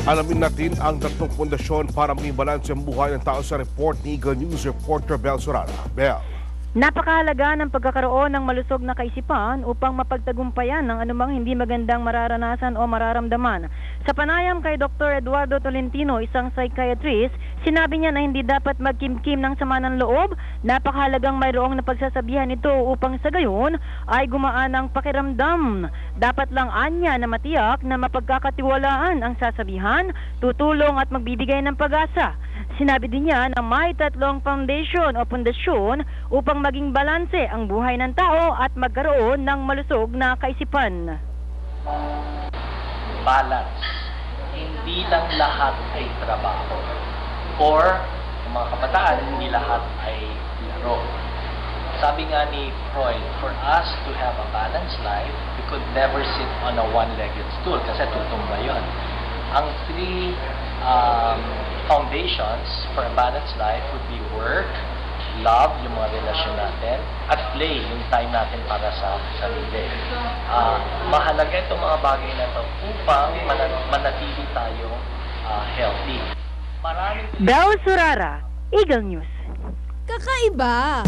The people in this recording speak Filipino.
Alamin natin ang tatlong pundasyon para maging balanse ang buhay ng tao sa report ni Eagle News reporter Bel Surara. Bel. Napakahalaga ng pagkakaroon ng malusog na kaisipan upang mapagtagumpayan ng anumang hindi magandang mararanasan o mararamdaman. Sa panayam kay Dr. Eduardo Tolentino, isang psychiatrist, sinabi niya na hindi dapat magkimkim ng sama ng loob. Napakahalagang mayroong napagsasabihan ito upang sa gayon ay gumaan ang pakiramdam. Dapat lang anya na matiyak na mapagkakatiwalaan ang sasabihan, tutulong at magbibigay ng pag-asa. Sinabi din niya na may tatlong foundation o pundasyon upang maging balanse ang buhay ng tao at magkaroon ng malusog na kaisipan. Balance. Hindi lang lahat ay trabaho. Or, ang mga kabataan, hindi lahat ay laro. Sabi nga ni Freud, for us to have a balanced life, we could never sit on a one-legged stool kasi tutumba yun. Ang three foundations for a balanced life would be work, love, yung mga relasyon natin, at play, yung time natin para sa sarili. Mahalaga itong mga bagay na ito upang manatili tayong healthy. Bel Surara, Eagle News. Kakaiba!